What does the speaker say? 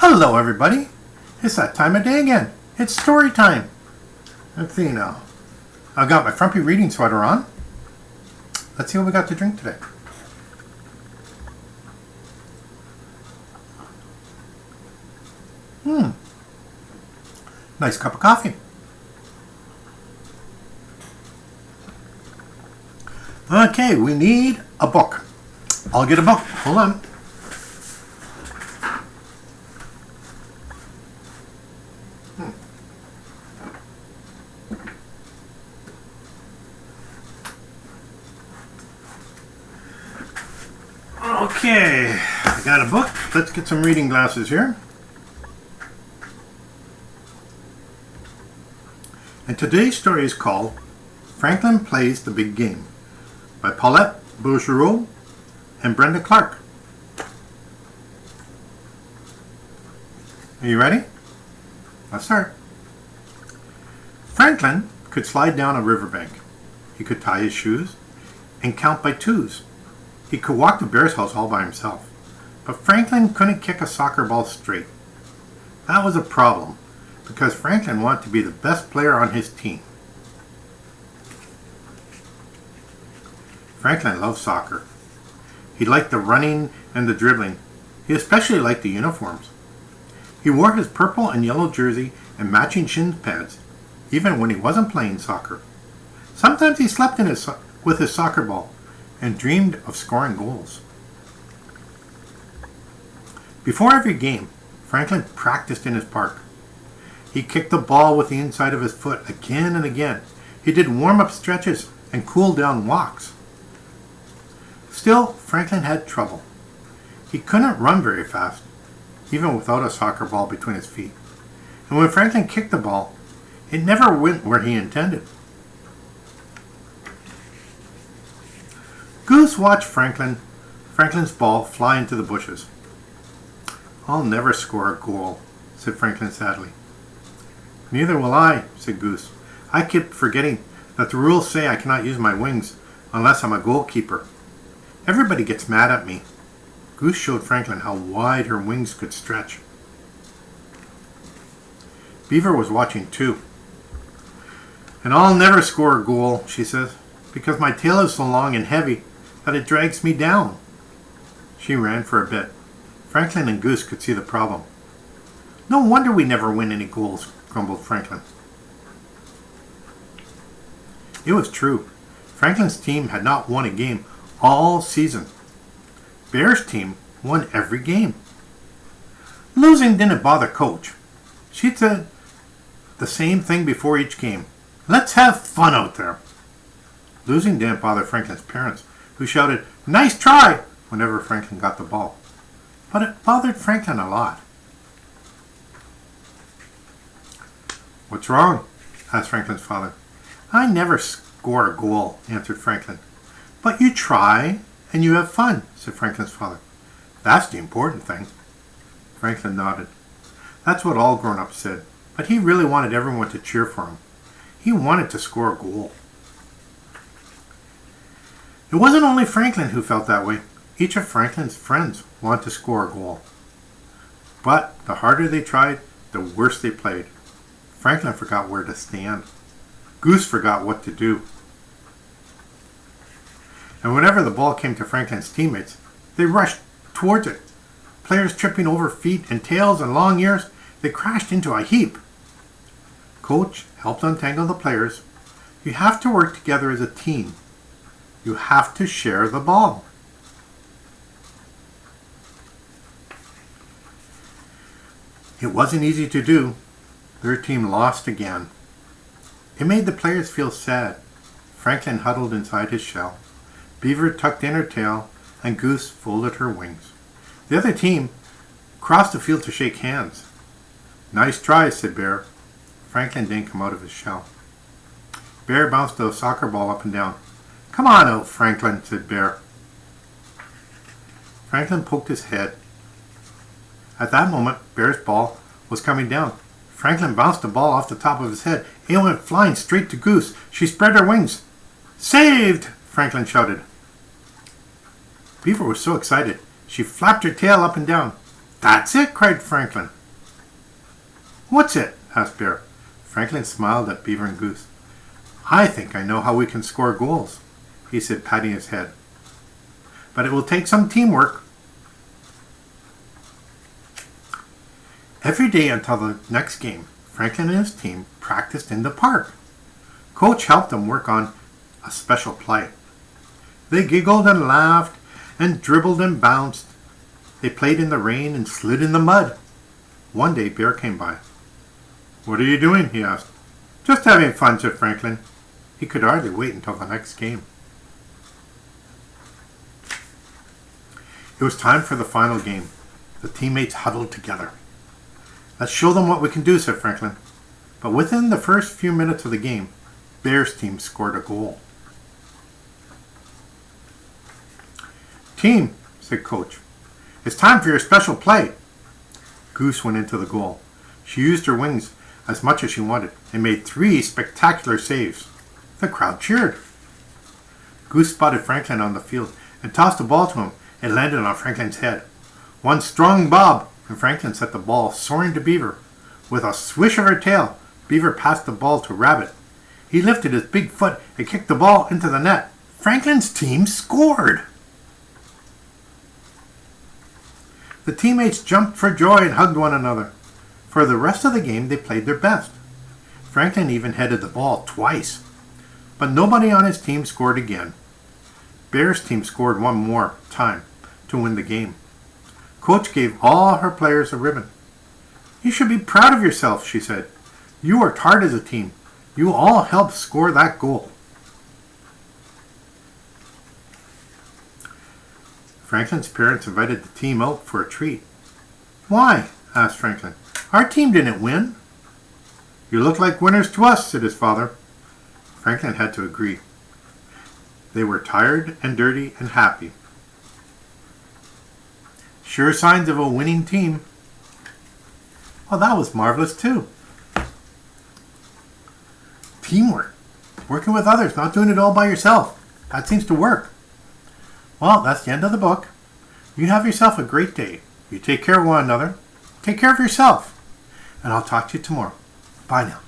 Hello, everybody. It's that time of day again. It's story time. Let's see now. I've got my frumpy reading sweater on. Let's see what we got to drink today. Nice cup of coffee. Okay, we need a book. I'll get a book. Hold on. Okay, I got a book. Let's get some reading glasses here. And today's story is called Franklin Plays the Big Game by Paulette, Bourgeois, and Brenda Clark. Are you ready? Let's start. Franklin could slide down a riverbank. He could tie his shoes and count by twos. He could walk to Bear's house all by himself. But Franklin couldn't kick a soccer ball straight. That was a problem, because Franklin wanted to be the best player on his team. Franklin loved soccer. He liked the running and the dribbling. He especially liked the uniforms. He wore his purple and yellow jersey and matching shin pads, even when he wasn't playing soccer. Sometimes he slept with his soccer ball and dreamed of scoring goals. Before every game, Franklin practiced in his park. He kicked the ball with the inside of his foot again and again. He did warm-up stretches and cool-down walks. Still, Franklin had trouble. He couldn't run very fast, even without a soccer ball between his feet. And when Franklin kicked the ball, it never went where he intended. Goose watched Franklin's ball fly into the bushes. "I'll never score a goal," said Franklin sadly. "Neither will I," said Goose. "I keep forgetting that the rules say I cannot use my wings unless I'm a goalkeeper. Everybody gets mad at me." Goose showed Franklin how wide her wings could stretch. Beaver was watching too. "And I'll never score a goal," she says, "because my tail is so long and heavy that it drags me down." She ran for a bit. Franklin and Goose could see the problem. "No wonder we never win any goals," grumbled Franklin. It was true. Franklin's team had not won a game all season. Bear's team won every game. Losing didn't bother Coach. She said the same thing before each game. "Let's have fun out there." Losing didn't bother Franklin's parents, who shouted, "Nice try," whenever Franklin got the ball. But it bothered Franklin a lot. "What's wrong?" asked Franklin's father. "I never score a goal," answered Franklin. "But you try, and you have fun," said Franklin's father. "That's the important thing." Franklin nodded. That's what all grown-ups said, but he really wanted everyone to cheer for him. He wanted to score a goal. It wasn't only Franklin who felt that way. Each of Franklin's friends wanted to score a goal. But the harder they tried, the worse they played. Franklin forgot where to stand. Goose forgot what to do. And whenever the ball came to Franklin's teammates, they rushed towards it. Players tripping over feet and tails and long ears, they crashed into a heap. Coach helped untangle the players. You have to work together as a team. You have to share the ball. It wasn't easy to do. Their team lost again. It made the players feel sad. Franklin huddled inside his shell. Beaver tucked in her tail, and Goose folded her wings. The other team crossed the field to shake hands. "Nice try," said Bear. Franklin didn't come out of his shell. Bear bounced a soccer ball up and down. "Come on out, Franklin," said Bear. Franklin poked his head. At that moment, Bear's ball was coming down. Franklin bounced the ball off the top of his head. It went flying straight to Goose. She spread her wings. "Saved!" Franklin shouted. Beaver was so excited, she flapped her tail up and down. That's it, cried Franklin. What's it? Asked Bear. Franklin smiled at Beaver and Goose. I think I know how we can score goals, he said, patting his head. But it will take some teamwork. Every day until the next game, Franklin and his team practiced in the park. Coach helped them work on a special play. They giggled and laughed and dribbled and bounced. They played in the rain and slid in the mud. One day Bear came by. What are you doing? He asked. Just having fun, said Franklin. He could hardly wait until the next game. It was time for the final game. The teammates huddled together. Let's show them what we can do, said Franklin. But within the first few minutes of the game, Bear's team scored a goal. Team, said Coach, it's time for your special play. Goose went into the goal. She used her wings as much as she wanted and made 3 spectacular saves. The crowd cheered. Goose spotted Franklin on the field and tossed a ball to him. It landed on Franklin's head. One strong bob, and Franklin set the ball soaring to Beaver. With a swish of her tail, Beaver passed the ball to Rabbit. He lifted his big foot and kicked the ball into the net. Franklin's team scored! The teammates jumped for joy and hugged one another. For the rest of the game, they played their best. Franklin even headed the ball twice. But nobody on his team scored again. Bear's team scored one more time to win the game. Coach gave all her players a ribbon. You should be proud of yourself, she said. You worked hard as a team. You all helped score that goal. Franklin's parents invited the team out for a treat. Why? Asked Franklin. Our team didn't win. You look like winners to us, said his father. Franklin had to agree. They were tired and dirty and happy. Sure signs of a winning team. Well, that was marvelous too. Teamwork. Working with others, not doing it all by yourself. That seems to work. Well, that's the end of the book. You have yourself a great day. You take care of one another. Take care of yourself. And I'll talk to you tomorrow. Bye now.